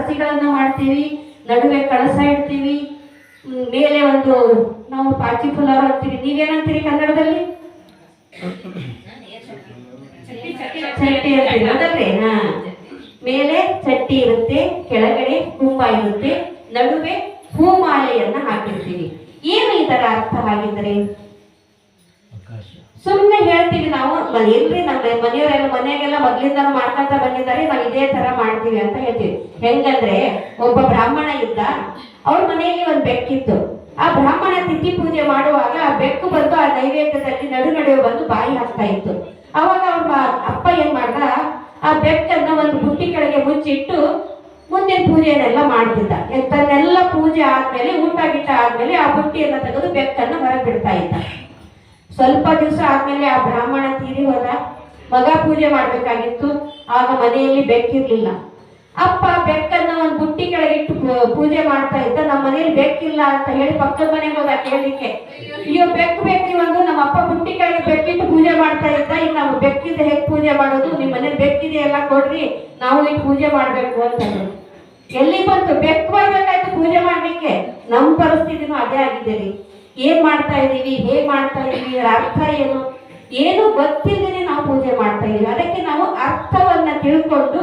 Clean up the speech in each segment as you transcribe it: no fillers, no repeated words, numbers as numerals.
ಆರತಿಗಳನ್ನ ಮಾಡ್ತೀವಿ, ನಡುವೆ ಕಳಸ ಇಡ್ತೀವಿ, ಮೇಲೆ ಒಂದು ನಾವು ಪಾಚಿ ಫುಲಾರ ಅಂತೀವಿ. ನೀವೇನಂತೀರಿ ಕನ್ನಡದಲ್ಲಿ? ಚಟ್ಟಿ ಅಂತೀವಿ ಅದಲ್ರಿ. ಮೇಲೆ ಚಟ್ಟಿ ಇರುತ್ತೆ, ಕೆಳಗಡೆ ಕುಂಭ ಇರುತ್ತೆ, ನಡುವೆ ಹೂಮಾಲೆಯನ್ನ ಹಾಕಿರ್ತೀವಿ. ಏನು ಇದರ ಅರ್ಥ ಹಾಗಿದ್ರೆ? ಸುಮ್ಮನೆ ಹೇಳ್ತೀವಿ ನಾವು, ಎಲ್ರಿ ನಮ್ಮ ಮನೆಯವರೆಲ್ಲ ಮನೆಗೆಲ್ಲ ಮೊದ್ಲಿಂದ ಮಾಡ್ಕೊಂತ ಬಂದಿದ್ದಾರೆ, ನಾವು ಇದೇ ತರ ಮಾಡ್ತೀವಿ ಅಂತ ಹೇಳ್ತೀವಿ. ಹೆಂಗಂದ್ರೆ, ಒಬ್ಬ ಬ್ರಾಹ್ಮಣ ಇದ್ದ, ಅವ್ರ ಮನೆಯಲ್ಲಿ ಒಂದು ಬೆಕ್ಕಿತ್ತು. ಆ ಬ್ರಾಹ್ಮಣ ತಿಥಿ ಪೂಜೆ ಮಾಡುವಾಗ ಆ ಬೆಕ್ಕು ಬಂದು ಆ ನೈವೇದ್ಯದಲ್ಲಿ ನಡುವೆ ಬಂದು ಬಾಯಿ ಹಾಕ್ತಾ ಇತ್ತು. ಅವಾಗ ಅವ್ರ ಅಪ್ಪ ಏನ್ ಮಾಡ್ದ, ಆ ಬೆಕ್ಕನ್ನ ಒಂದು ಬುಟ್ಟಿ ಕೆಳಗೆ ಮುಚ್ಚಿಟ್ಟು ಮುಂದಿನ ಪೂಜೆಯನ್ನೆಲ್ಲ ಮಾಡ್ತಿದ್ದ. ತನ್ನೆಲ್ಲ ಪೂಜೆ ಆದ್ಮೇಲೆ, ಊಟ ಗೀಟ ಆದ್ಮೇಲೆ ಆ ಬುಟ್ಟಿಯನ್ನ ತೆಗೆದು ಬೆಕ್ಕನ್ನ ಹೊರಗೆ ಬಿಡ್ತಾ ಇದ್ದ. ಸ್ವಲ್ಪ ದಿವಸ ಆದ್ಮೇಲೆ ಆ ಬ್ರಾಹ್ಮಣ ತೀರಿ ಹೋದ. ಮಗ ಪೂಜೆ ಮಾಡ್ಬೇಕಾಗಿತ್ತು. ಆಗ ಮನೆಯಲ್ಲಿ ಬೆಕ್ಕಿರ್ಲಿಲ್ಲ. ಅಪ್ಪ ಬೆಕ್ಕನ್ನ ಒಂದು ಬುಟ್ಟಿ ಕೆಳಗಿಟ್ಟು ಪೂಜೆ ಮಾಡ್ತಾ ಇದ್ದ. ನಮ್ಮ ಮನೇಲಿ ಬೆಕ್ಕಿಲ್ಲ ಅಂತ ಹೇಳಿ ಪಕ್ಕದ ಮನೆಗೆ ಹೋದ ಕೇಳಲಿಕ್ಕೆ. ಅಯ್ಯೋ ಬೆಕ್ಕು ಒಂದು ನಮ್ಮ ಅಪ್ಪ ಬುಟ್ಟಿ ಕೆಳಗೆ ಬೆಕ್ಕಿಟ್ಟು ಪೂಜೆ ಮಾಡ್ತಾ ಇದ್ದ, ಈಗ ನಾವು ಬೆಕ್ಕಿದೆ ಹೇಗೆ ಪೂಜೆ ಮಾಡೋದು? ನಿಮ್ಮ ಮನೇಲಿ ಬೆಕ್ಕಿದೆ ಎಲ್ಲ ಕೊಡ್ರಿ, ನಾವು ಈಗ ಪೂಜೆ ಮಾಡ್ಬೇಕು ಅಂತ. ಎಲ್ಲಿ ಬಂತು? ಬೆಕ್ಕು ಬರ್ಬೇಕಾಯ್ತು ಪೂಜೆ ಮಾಡ್ಲಿಕ್ಕೆ. ನಮ್ಮ ಪರಿಸ್ಥಿತಿನೂ ಅದೇ ಆಗಿದೆ ರೀ. ಏನ್ ಮಾಡ್ತಾ ಇದೀವಿ, ಹೇಗ್ ಮಾಡ್ತಾ ಇದೀವಿ, ಅರ್ಥ ಏನು ಗೊತ್ತಿಲ್ಲದೆ ನಾವು ಪೂಜೆ ಮಾಡ್ತಾ ಇದೀವಿ. ಅದಕ್ಕೆ ನಾವು ಅರ್ಥವನ್ನ ತಿಳ್ಕೊಂಡು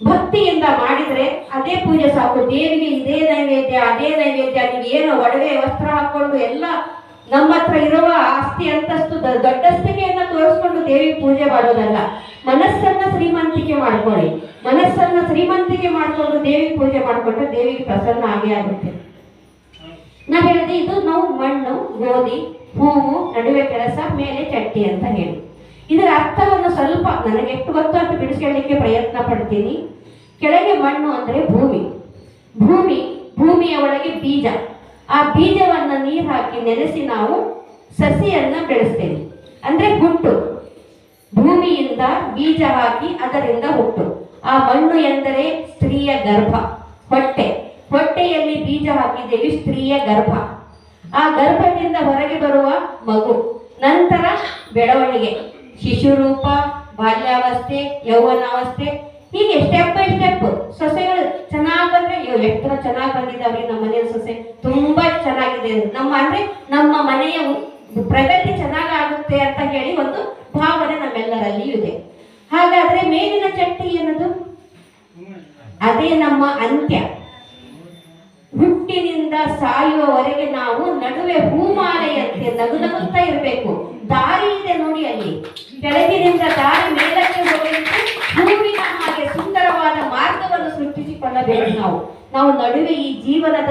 ಭಕ್ತಿಯಿಂದ ಮಾಡಿದ್ರೆ ಅದೇ ಪೂಜೆ ಸಾಕು. ದೇವಿಗೆ ಇದೇ ನೈವೇದ್ಯ, ಅದೇ ನೈವೇದ್ಯ. ನೀವು ಏನು ಒಡವೆ ವಸ್ತ್ರ ಹಾಕೊಂಡು ಎಲ್ಲ ನಮ್ಮ ಹತ್ರ ಇರುವ ಆಸ್ತಿ ಅಂತಸ್ತು ದೊಡ್ಡಸ್ತಿಕೆಯನ್ನ ತೋರಿಸ್ಕೊಂಡು ದೇವಿಗೆ ಪೂಜೆ ಮಾಡೋದಲ್ಲ. ಮನಸ್ಸನ್ನ ಶ್ರೀಮಂತಿಕೆ ಮಾಡ್ಕೊಳ್ಳಿ. ಮನಸ್ಸನ್ನ ಶ್ರೀಮಂತಿಕೆ ಮಾಡ್ಕೊಂಡು ದೇವಿಗೆ ಪೂಜೆ ಮಾಡ್ಕೊಂಡ್ರೆ ದೇವಿಗೆ ಪ್ರಸನ್ನ ಆಗೇ ಆಗುತ್ತೆ. ನಾ ಹೇಳಿದೆ, ಇದು ನಾವು ಮಣ್ಣು, ಗೋಧಿ, ಹೂವು, ನಡುವೆ ಕೆಲಸ, ಮೇಲೆ ಚಟ್ಟಿ ಅಂತ ಹೇಳಿ. ಇದರ ಅರ್ಥವನ್ನು ಸ್ವಲ್ಪ ನನಗೆ ಎಷ್ಟು ಗೊತ್ತು ಅಂತ ಬಿಡಿಸ್ಕೊಳ್ಳಿಕ್ಕೆ ಪ್ರಯತ್ನ ಪಡ್ತೀನಿ. ಕೆಳಗೆ ಮಣ್ಣು ಅಂದ್ರೆ ಭೂಮಿ, ಭೂಮಿಯ ಒಳಗೆ ಬೀಜ. ಆ ಬೀಜವನ್ನ ನೀರು ಹಾಕಿ ನೆನೆಸಿ ನಾವು ಸಸಿಯನ್ನ ಬೆಳೆಸ್ತೇವೆ, ಅಂದ್ರೆ ಹುಟ್ಟು. ಭೂಮಿಯಿಂದ ಬೀಜ ಹಾಕಿ ಅದರಿಂದ ಹುಟ್ಟು. ಆ ಮಣ್ಣು ಎಂದರೆ ಸ್ತ್ರೀಯ ಗರ್ಭ, ಹೊಟ್ಟೆಯಲ್ಲಿ ಬೀಜ ಹಾಕಿದ್ದೇವೆ, ಸ್ತ್ರೀಯ ಗರ್ಭ. ಆ ಗರ್ಭದಿಂದ ಹೊರಗೆ ಬರುವ ಮಗು, ನಂತರ ಬೆಳವಣಿಗೆ, ಶಿಶುರೂಪ, ಬಾಲ್ಯಾವಸ್ಥೆ, ಯೌವನಾವಸ್ಥೆ, ಹೀಗೆ ಸ್ಟೆಪ್ ಬೈ ಸ್ಟೆಪ್ ಸೊಸೆಗಳು ಚೆನ್ನಾಗಿ ಬಂದ್ರೆ, ಎಷ್ಟು ಚೆನ್ನಾಗಿ ಬಂದಿದ್ದಾವ್ರಿ ನಮ್ಮ ಮನೆಯ ಸೊಸೆ, ತುಂಬಾ ಚೆನ್ನಾಗಿದೆ, ನಮ್ಮ ಮನೆಯ ಪ್ರಗತಿ ಚೆನ್ನಾಗಾಗುತ್ತೆ ಅಂತ ಹೇಳಿ ಒಂದು ಭಾವನೆ ನಮ್ಮೆಲ್ಲರಲ್ಲಿಯೂ ಇದೆ. ಹಾಗಾದ್ರೆ ಮೇಲಿನ ಚಟ್ಟಿ ಏನದು? ಅದೇ ನಮ್ಮ ಅಂತ್ಯ. ಹುಟ್ಟಿನಿಂದ ಸಾಯುವವರೆಗೆ ನಾವು ನಡುವೆ ಹೂಮಾಲೆಯಂತೆ ನಗುತ್ತಾ ಇರಬೇಕು. ದಾರಿ ಇದೆ ನೋಡಿ, ಅಲ್ಲಿ ಕೆಳಗಿನಿಂದ ದಾರಿ ಮೇಲಕ್ಕೆ ಹೋಗಲಿಕ್ಕೆ ಹೂವಿನ ಹಾಗೆ ಸುಂದರವಾದ ಮಾರ್ಗವನ್ನು ಸೃಷ್ಟಿಸಿಕೊಳ್ಳಬೇಕು. ನಾವು ನಡುವೆ ಈ ಜೀವನದ